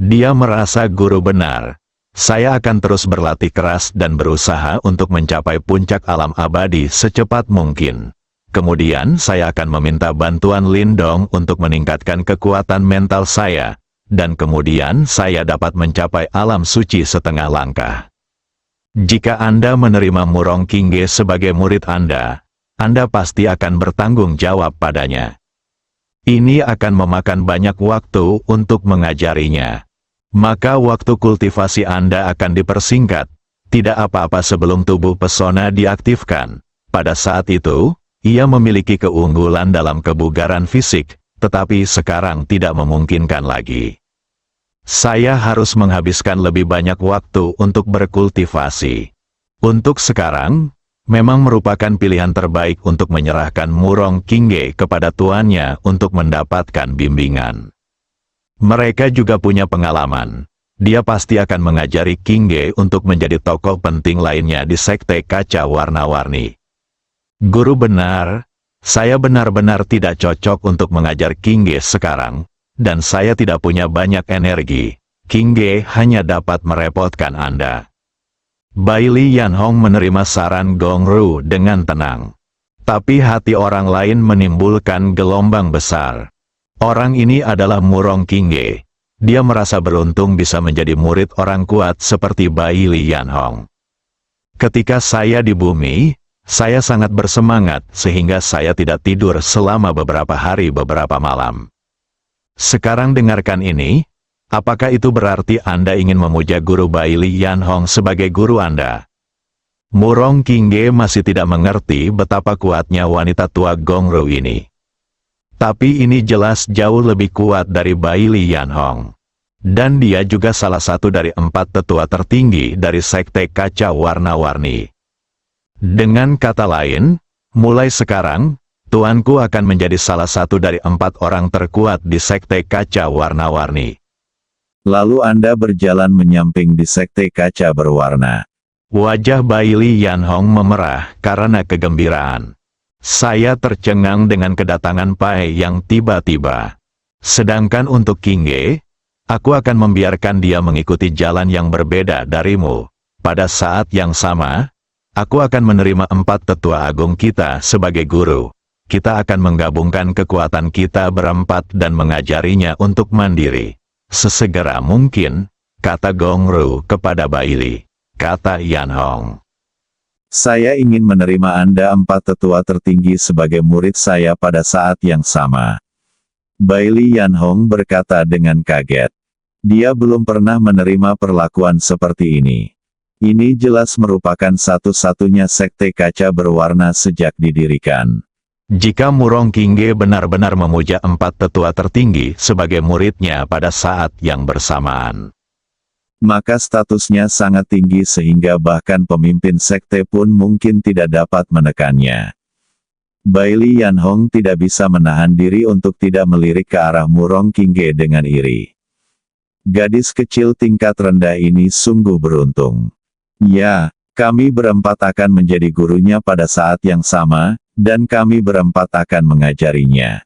Dia merasa guru benar. Saya akan terus berlatih keras dan berusaha untuk mencapai puncak alam abadi secepat mungkin. Kemudian saya akan meminta bantuan Lindong untuk meningkatkan kekuatan mental saya, dan kemudian saya dapat mencapai alam suci setengah langkah. Jika Anda menerima Murong Qingge sebagai murid Anda pasti akan bertanggung jawab padanya. Ini akan memakan banyak waktu untuk mengajarinya. Maka waktu kultivasi Anda akan dipersingkat. Tidak apa-apa sebelum tubuh pesona diaktifkan. Pada saat itu, ia memiliki keunggulan dalam kebugaran fisik, tetapi sekarang tidak memungkinkan lagi. Saya harus menghabiskan lebih banyak waktu untuk berkultivasi. Untuk sekarang, memang merupakan pilihan terbaik untuk menyerahkan Murong Qingge kepada tuannya untuk mendapatkan bimbingan. Mereka juga punya pengalaman. Dia pasti akan mengajari Qingge untuk menjadi tokoh penting lainnya di sekte kaca warna-warni. Guru benar, saya benar-benar tidak cocok untuk mengajar Qingge sekarang, dan saya tidak punya banyak energi. Qingge hanya dapat merepotkan Anda. Bailey Yanhong menerima saran Gongru dengan tenang. Tapi hati orang lain menimbulkan gelombang besar. Orang ini adalah Murong Qingge. Dia merasa beruntung bisa menjadi murid orang kuat seperti Bailey Yanhong. Ketika saya di bumi, saya sangat bersemangat sehingga saya tidak tidur selama beberapa hari beberapa malam. Sekarang dengarkan ini, apakah itu berarti Anda ingin memuja guru Bailey Yanhong sebagai guru Anda? Murong Qingge masih tidak mengerti betapa kuatnya wanita tua Gongru ini. Tapi ini jelas jauh lebih kuat dari Bailey Yanhong. Dan dia juga salah satu dari 4 tetua tertinggi dari sekte kaca warna-warni. Dengan kata lain, mulai sekarang, tuanku akan menjadi salah satu dari 4 orang terkuat di sekte kaca warna-warni. Lalu Anda berjalan menyamping di sekte kaca berwarna. Wajah Bailey Yanhong memerah karena kegembiraan. Saya tercengang dengan kedatangan Pai yang tiba-tiba. Sedangkan untuk Qingge, aku akan membiarkan dia mengikuti jalan yang berbeda darimu. Pada saat yang sama, aku akan menerima 4 tetua agung kita sebagai guru. Kita akan menggabungkan kekuatan kita berempat dan mengajarinya untuk mandiri. Sesegera mungkin, kata Gongru kepada Bailey. Kata Yanhong. Saya ingin menerima Anda 4 tetua tertinggi sebagai murid saya pada saat yang sama. Bailey Yanhong berkata dengan kaget. Dia belum pernah menerima perlakuan seperti ini. Ini jelas merupakan satu-satunya sekte kaca berwarna sejak didirikan. jika Murong Kingge benar-benar memuja 4 tetua tertinggi sebagai muridnya pada saat yang bersamaan, maka statusnya sangat tinggi sehingga bahkan pemimpin sekte pun mungkin tidak dapat menekannya. Baili Yanhong tidak bisa menahan diri untuk tidak melirik ke arah Murong Kingge dengan iri. Gadis kecil tingkat rendah ini sungguh beruntung. Ya, kami berempat akan menjadi gurunya pada saat yang sama, dan kami berempat akan mengajarinya.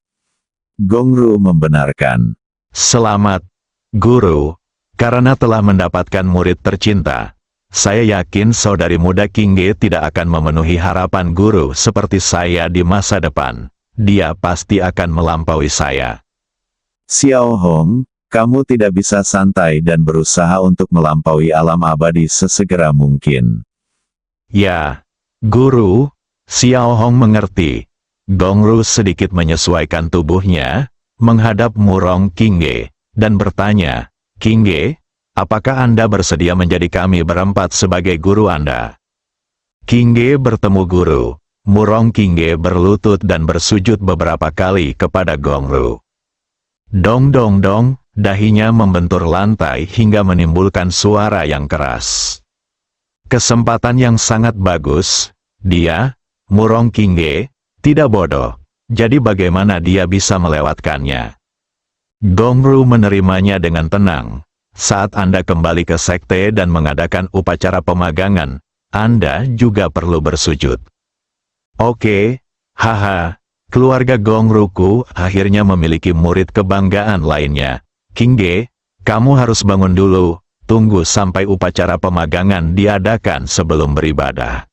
Gongru membenarkan. Selamat, Guru, karena telah mendapatkan murid tercinta. Saya yakin saudari muda Kingge tidak akan memenuhi harapan Guru seperti saya di masa depan. Dia pasti akan melampaui saya. Xiao Hong, kamu tidak bisa santai dan berusaha untuk melampaui alam abadi sesegera mungkin. Ya, Guru, Xiao Hong mengerti. Gongru sedikit menyesuaikan tubuhnya, menghadap Murong Kingge, dan bertanya, Kingge, apakah Anda bersedia menjadi kami berempat sebagai guru Anda? Kingge bertemu guru. Murong Kingge berlutut dan bersujud beberapa kali kepada Gongru. Dong dong dong, dahinya membentur lantai hingga menimbulkan suara yang keras. Kesempatan yang sangat bagus. Dia, Murong Kingge, tidak bodoh. Jadi bagaimana dia bisa melewatkannya? Gongru menerimanya dengan tenang. Saat Anda kembali ke sekte dan mengadakan upacara pemagangan, Anda juga perlu bersujud. Oke, haha, keluarga Gongruku akhirnya memiliki murid kebanggaan lainnya. Kingge, kamu harus bangun dulu, tunggu sampai upacara pemagangan diadakan sebelum beribadah.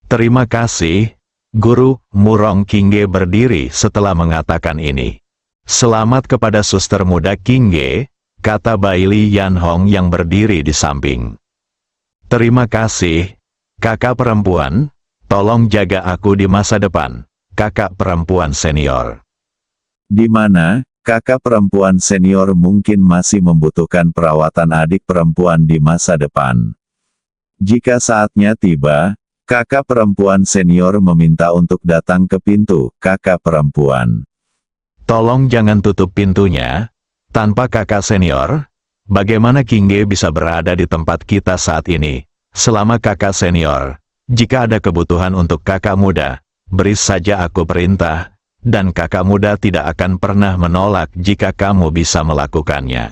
Terima kasih, Guru. Murong Kingge berdiri setelah mengatakan ini. Selamat kepada suster muda Kingge, kata Baili Yanhong yang berdiri di samping. Terima kasih, kakak perempuan, tolong jaga aku di masa depan, kakak perempuan senior. Di mana, kakak perempuan senior mungkin masih membutuhkan perawatan adik perempuan di masa depan. Jika saatnya tiba, kakak perempuan senior meminta untuk datang ke pintu, kakak perempuan. Tolong jangan tutup pintunya. Tanpa kakak senior, bagaimana Kingge bisa berada di tempat kita saat ini? Selama kakak senior, jika ada kebutuhan untuk kakak muda, beri saja aku perintah, dan kakak muda tidak akan pernah menolak jika kamu bisa melakukannya.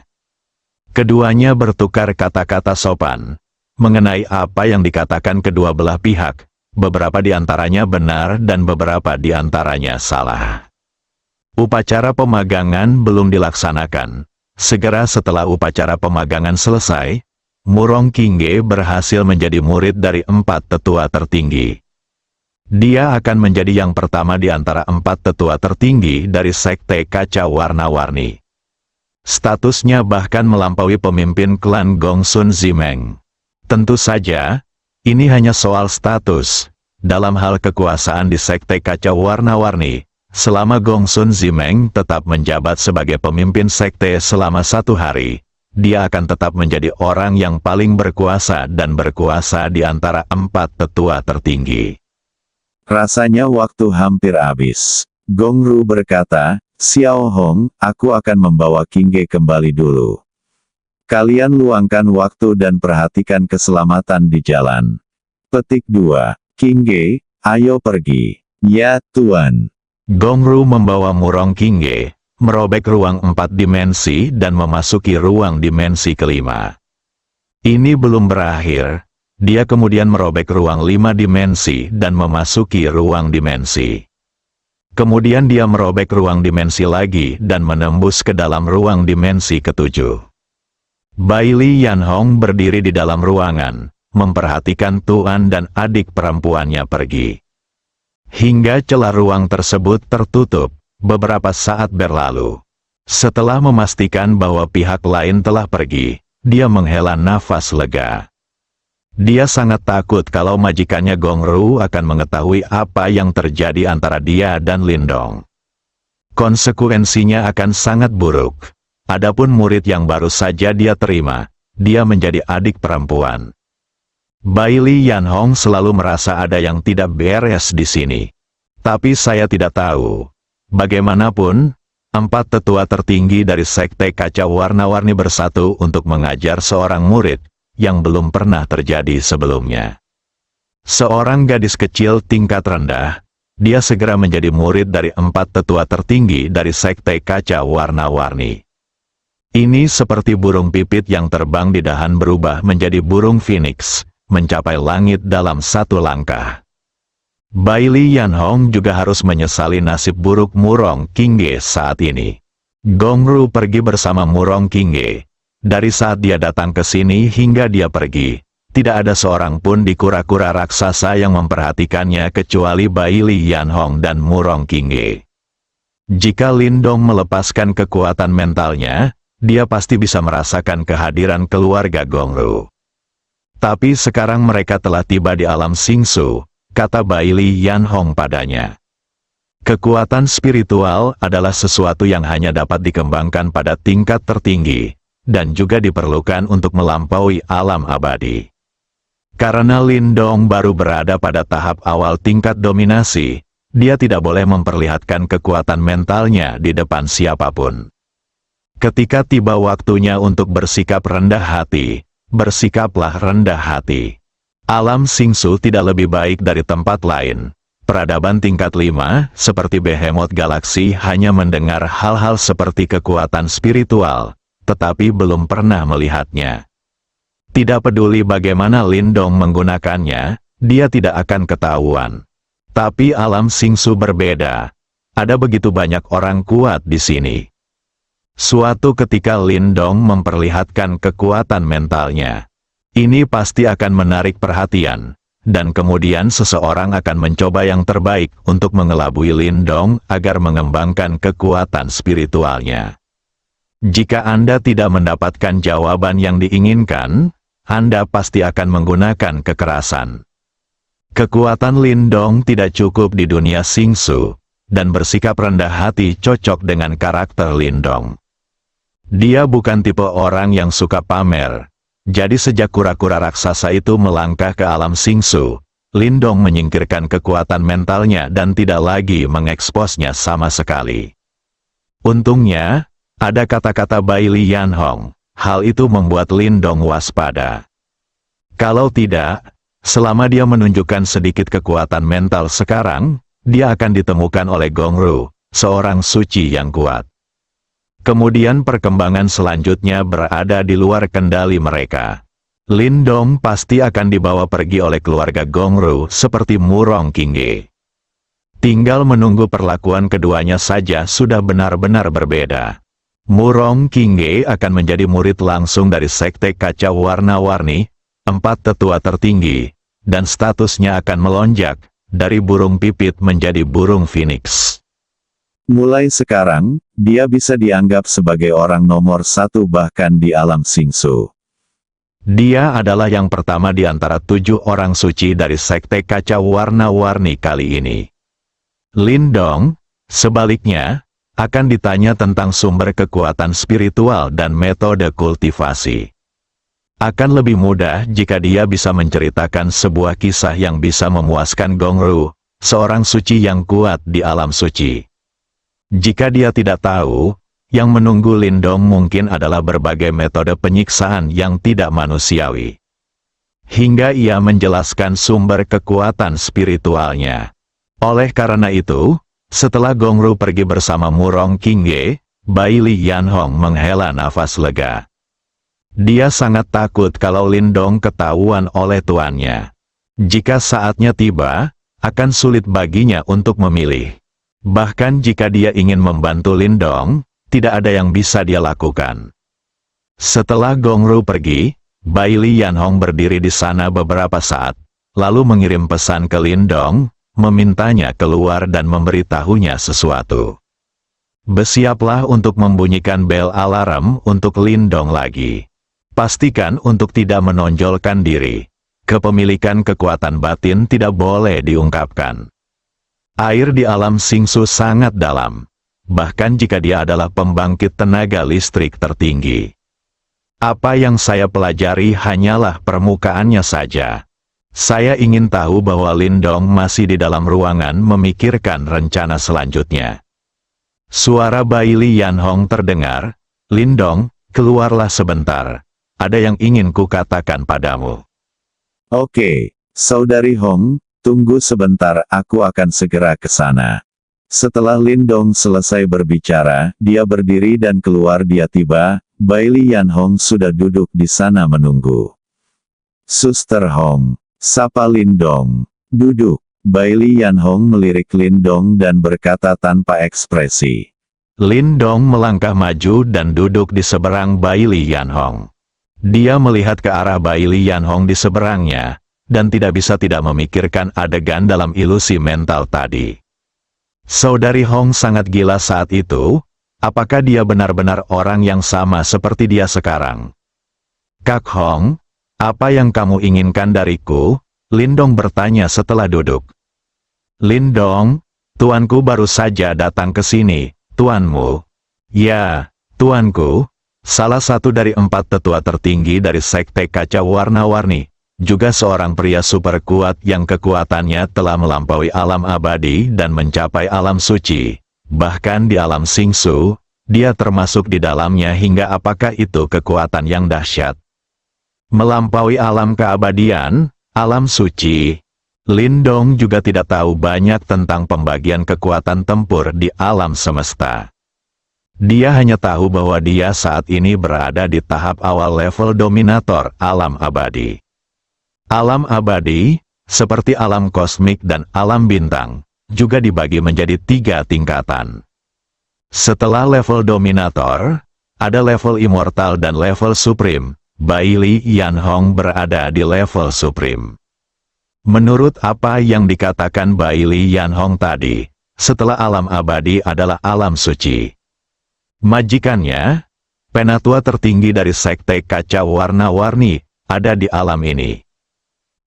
Keduanya bertukar kata-kata sopan. Mengenai apa yang dikatakan kedua belah pihak, beberapa di antaranya benar dan beberapa di antaranya salah. Upacara pemagangan belum dilaksanakan. Segera setelah upacara pemagangan selesai, Murong Kingge berhasil menjadi murid dari 4 tetua tertinggi. Dia akan menjadi yang pertama di antara 4 tetua tertinggi dari sekte kaca warna-warni. Statusnya bahkan melampaui pemimpin klan Gongsun Zimeng. Tentu saja, ini hanya soal status. Dalam hal kekuasaan di sekte kaca warna-warni, selama Gongsun Zimeng tetap menjabat sebagai pemimpin sekte selama 1 hari, dia akan tetap menjadi orang yang paling berkuasa dan berkuasa di antara 4 tetua tertinggi. Rasanya waktu hampir habis. Gongru berkata, Xiao Hong, aku akan membawa Kingge kembali dulu. Kalian luangkan waktu dan perhatikan keselamatan di jalan. Petik 2. Kingge, ayo pergi. Ya, Tuan. Gongru membawa Murong Kingge, merobek ruang 4 dimensi dan memasuki ruang dimensi kelima. Ini belum berakhir. Dia kemudian merobek ruang 5 dimensi dan memasuki ruang dimensi. Kemudian dia merobek ruang dimensi lagi dan menembus ke dalam ruang dimensi ketujuh. Baili Yanhong berdiri di dalam ruangan, memperhatikan tuan dan adik perempuannya pergi. Hingga celah ruang tersebut tertutup, beberapa saat berlalu. Setelah memastikan bahwa pihak lain telah pergi, dia menghela nafas lega. Dia sangat takut kalau majikannya Gongru akan mengetahui apa yang terjadi antara dia dan Lindong. Konsekuensinya akan sangat buruk. Adapun murid yang baru saja dia terima, dia menjadi adik perempuan. Baili Yanhong selalu merasa ada yang tidak beres di sini. Tapi saya tidak tahu. Bagaimanapun, 4 tetua tertinggi dari Sekte Kaca Warna-Warni bersatu untuk mengajar seorang murid yang belum pernah terjadi sebelumnya. Seorang gadis kecil tingkat rendah, dia segera menjadi murid dari 4 tetua tertinggi dari Sekte Kaca Warna-Warni. Ini seperti burung pipit yang terbang di dahan berubah menjadi burung phoenix, mencapai langit dalam 1 langkah. Bailey Yanhong juga harus menyesali nasib buruk Murong Qingge saat ini. Gongru pergi bersama Murong Qingge. Dari saat dia datang ke sini hingga dia pergi, tidak ada seorang pun di kura-kura raksasa yang memperhatikannya kecuali Bailey Yanhong dan Murong Qingge. Jika Lindong melepaskan kekuatan mentalnya, dia pasti bisa merasakan kehadiran keluarga Gongru. Tapi sekarang mereka telah tiba di alam Xingsu, kata Bailey Yanhong padanya. Kekuatan spiritual adalah sesuatu yang hanya dapat dikembangkan pada tingkat tertinggi, dan juga diperlukan untuk melampaui alam abadi. Karena Lindong baru berada pada tahap awal tingkat dominasi, dia tidak boleh memperlihatkan kekuatan mentalnya di depan siapapun. Ketika tiba waktunya untuk bersikap rendah hati, bersikaplah rendah hati. Alam Xingsu tidak lebih baik dari tempat lain. Peradaban tingkat 5, seperti Behemoth Galaksi hanya mendengar hal-hal seperti kekuatan spiritual, tetapi belum pernah melihatnya. Tidak peduli bagaimana Lindong menggunakannya, dia tidak akan ketahuan. Tapi alam Xingsu berbeda. Ada begitu banyak orang kuat di sini. Suatu ketika Lindong memperlihatkan kekuatan mentalnya. Ini pasti akan menarik perhatian, dan kemudian seseorang akan mencoba yang terbaik untuk mengelabui Lindong agar mengembangkan kekuatan spiritualnya. Jika Anda tidak mendapatkan jawaban yang diinginkan, Anda pasti akan menggunakan kekerasan. Kekuatan Lindong tidak cukup di dunia Xingsu, dan bersikap rendah hati cocok dengan karakter Lindong. Dia bukan tipe orang yang suka pamer. Jadi sejak kura-kura raksasa itu melangkah ke alam Xingsu, Lindong menyingkirkan kekuatan mentalnya dan tidak lagi mengeksposnya sama sekali. Untungnya, ada kata-kata Bailey Yanhong. Hal itu membuat Lindong waspada. Kalau tidak, selama dia menunjukkan sedikit kekuatan mental sekarang, dia akan ditemukan oleh Gongru, seorang suci yang kuat. Kemudian perkembangan selanjutnya berada di luar kendali mereka. Lindong pasti akan dibawa pergi oleh keluarga Gongru seperti Murong Qingge. Tinggal menunggu perlakuan keduanya saja sudah benar-benar berbeda. Murong Qingge akan menjadi murid langsung dari Sekte Kaca Warna-Warni, 4 tetua tertinggi, dan statusnya akan melonjak dari burung pipit menjadi burung phoenix. Mulai sekarang, dia bisa dianggap sebagai orang nomor 1 bahkan di alam Xingsu. Dia adalah yang pertama di antara 7 orang suci dari Sekte Kaca Warna-Warni kali ini. Lindong, sebaliknya, akan ditanya tentang sumber kekuatan spiritual dan metode kultivasi. Akan lebih mudah jika dia bisa menceritakan sebuah kisah yang bisa memuaskan Gongru, seorang suci yang kuat di alam suci. Jika dia tidak tahu, yang menunggu Lindong mungkin adalah berbagai metode penyiksaan yang tidak manusiawi. Hingga ia menjelaskan sumber kekuatan spiritualnya. Oleh karena itu, setelah Gongru pergi bersama Murong Qingge, Bailey Yanhong menghela nafas lega. Dia sangat takut kalau Lindong ketahuan oleh tuannya. Jika saatnya tiba, akan sulit baginya untuk memilih. Bahkan jika dia ingin membantu Lindong, tidak ada yang bisa dia lakukan. Setelah Gongru pergi, Bailey Yanhong berdiri di sana beberapa saat, lalu mengirim pesan ke Lindong, memintanya keluar dan memberitahunya sesuatu. Bersiaplah untuk membunyikan bel alarm untuk Lindong lagi. Pastikan untuk tidak menonjolkan diri. Kepemilikan kekuatan batin tidak boleh diungkapkan. Air di alam Xingsu sangat dalam, bahkan jika dia adalah pembangkit tenaga listrik tertinggi. Apa yang saya pelajari hanyalah permukaannya saja. Saya ingin tahu bahwa Lindong masih di dalam ruangan memikirkan rencana selanjutnya. Suara Baili Yanhong terdengar. Lindong, keluarlah sebentar. Ada yang ingin kukatakan padamu. Oke, Saudari Hong, tunggu sebentar, aku akan segera ke sana. Setelah Lindong selesai berbicara, dia berdiri dan keluar. Dia tiba, Baili Yanhong sudah duduk di sana menunggu. Suster Hong, sapa Lindong. Duduk. Baili Yanhong melirik Lindong dan berkata tanpa ekspresi. Lindong melangkah maju dan duduk di seberang Baili Yanhong. Dia melihat ke arah Baili Yanhong di seberangnya, dan tidak bisa tidak memikirkan adegan dalam ilusi mental tadi. Saudari Hong sangat gila saat itu. Apakah dia benar-benar orang yang sama seperti dia sekarang? Kak Hong, apa yang kamu inginkan dariku? Lindong bertanya setelah duduk. Lindong, tuanku baru saja datang ke sini. Tuanmu? Ya, tuanku, salah satu dari 4 tetua tertinggi dari Sekte Kaca Warna-Warni, juga seorang pria super kuat yang kekuatannya telah melampaui alam abadi dan mencapai alam suci. Bahkan di alam Singsu, dia termasuk di dalamnya. Hingga apakah itu kekuatan yang dahsyat? Melampaui alam keabadian, alam suci. Lindong juga tidak tahu banyak tentang pembagian kekuatan tempur di alam semesta. Dia hanya tahu bahwa dia saat ini berada di tahap awal level dominator alam abadi. Alam abadi, seperti alam kosmik dan alam bintang, juga dibagi menjadi 3 tingkatan. Setelah level dominator, ada level immortal dan level supreme. Baili Yanhong berada di level supreme. Menurut apa yang dikatakan Baili Yanhong tadi, setelah alam abadi adalah alam suci. Majikannya, penatua tertinggi dari Sekte Kaca Warna-Warni, ada di alam ini.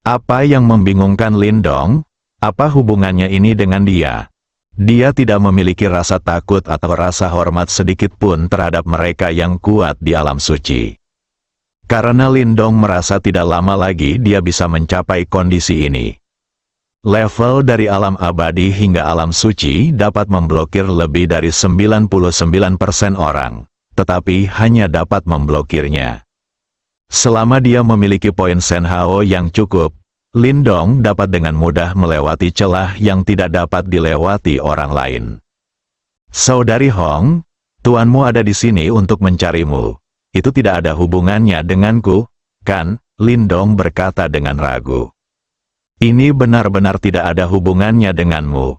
Apa yang membingungkan Lindong? Apa hubungannya ini dengan dia? Dia tidak memiliki rasa takut atau rasa hormat sedikit pun terhadap mereka yang kuat di alam suci. Karena Lindong merasa tidak lama lagi dia bisa mencapai kondisi ini. Level dari alam abadi hingga alam suci dapat memblokir lebih dari 99% orang, tetapi hanya dapat memblokirnya. Selama dia memiliki poin Senhao yang cukup, Lindong dapat dengan mudah melewati celah yang tidak dapat dilewati orang lain. Saudari Hong, tuanmu ada di sini untuk mencarimu. Itu tidak ada hubungannya denganku, kan? Lindong berkata dengan ragu. Ini benar-benar tidak ada hubungannya denganmu.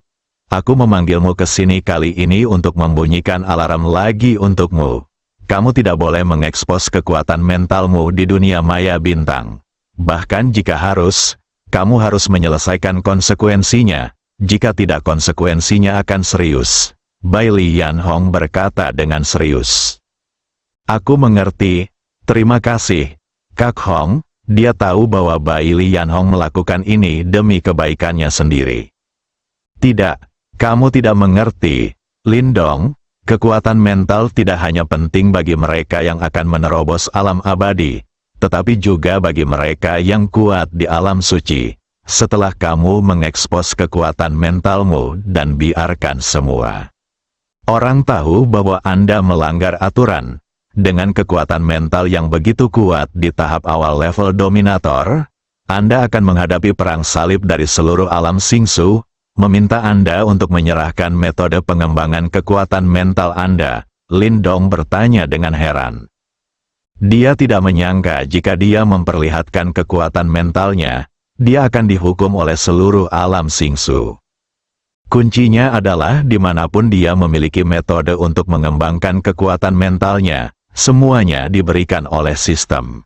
Aku memanggilmu ke sini kali ini untuk membunyikan alarm lagi untukmu. Kamu tidak boleh mengekspos kekuatan mentalmu di dunia maya bintang. Bahkan jika harus, kamu harus menyelesaikan konsekuensinya. Jika tidak, konsekuensinya akan serius. Baili Yanhong berkata dengan serius. Aku mengerti, terima kasih, Kak Hong. Dia tahu bahwa Baili Yanhong melakukan ini demi kebaikannya sendiri. Tidak, kamu tidak mengerti, Lindong. Kekuatan mental tidak hanya penting bagi mereka yang akan menerobos alam abadi, tetapi juga bagi mereka yang kuat di alam suci. Setelah kamu mengekspos kekuatan mentalmu dan biarkan semua orang tahu bahwa Anda melanggar aturan, dengan kekuatan mental yang begitu kuat di tahap awal level dominator, Anda akan menghadapi perang salib dari seluruh alam Singsu, meminta Anda untuk menyerahkan metode pengembangan kekuatan mental Anda. Lindong bertanya dengan heran. Dia tidak menyangka jika dia memperlihatkan kekuatan mentalnya, dia akan dihukum oleh seluruh alam Singsu. Kuncinya adalah dimanapun dia memiliki metode untuk mengembangkan kekuatan mentalnya, semuanya diberikan oleh sistem.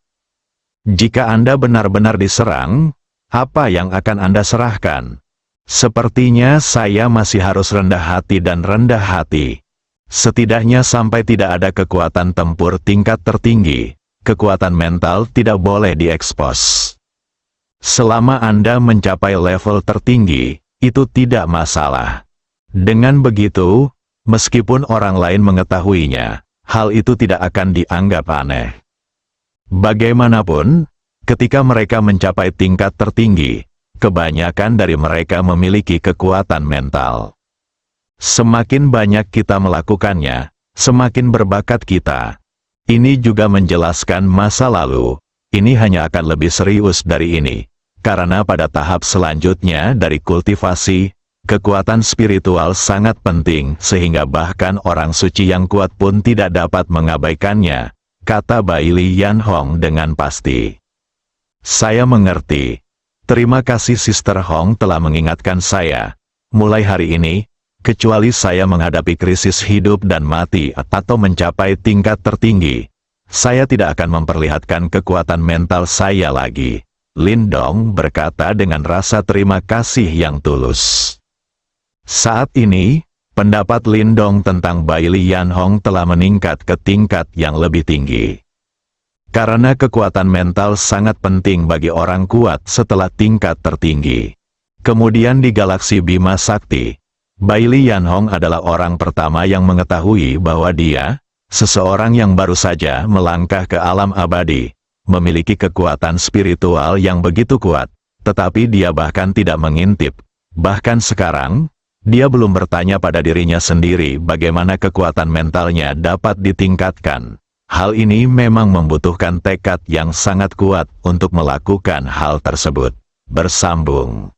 Jika Anda benar-benar diserang, apa yang akan Anda serahkan? Sepertinya saya masih harus rendah hati dan rendah hati. Setidaknya sampai tidak ada kekuatan tempur tingkat tertinggi, kekuatan mental tidak boleh diekspos. Selama Anda mencapai level tertinggi, itu tidak masalah. Dengan begitu, meskipun orang lain mengetahuinya, hal itu tidak akan dianggap aneh. Bagaimanapun, Ketika mereka mencapai tingkat tertinggi, kebanyakan dari mereka memiliki kekuatan mental. Semakin banyak kita melakukannya, semakin berbakat kita. Ini juga menjelaskan masa lalu. Ini hanya akan lebih serius dari ini, karena pada tahap selanjutnya dari kultivasi, kekuatan spiritual sangat penting sehingga bahkan orang suci yang kuat pun tidak dapat mengabaikannya, kata Bailey Yan Hong dengan pasti. Saya mengerti. Terima kasih Sister Hong telah mengingatkan saya. Mulai hari ini, kecuali saya menghadapi krisis hidup dan mati atau mencapai tingkat tertinggi, saya tidak akan memperlihatkan kekuatan mental saya lagi. Lin Dong berkata dengan rasa terima kasih yang tulus. Saat ini, pendapat Lin Dong tentang Bailey Yan Hong telah meningkat ke tingkat yang lebih tinggi. Karena kekuatan mental sangat penting bagi orang kuat setelah tingkat tertinggi. Kemudian di galaksi Bima Sakti, Bailey Yan Hong adalah orang pertama yang mengetahui bahwa dia, seseorang yang baru saja melangkah ke alam abadi, memiliki kekuatan spiritual yang begitu kuat, tetapi dia bahkan tidak mengintip. Bahkan sekarang, dia belum bertanya pada dirinya sendiri bagaimana kekuatan mentalnya dapat ditingkatkan. Hal ini memang membutuhkan tekad yang sangat kuat untuk melakukan hal tersebut. Bersambung.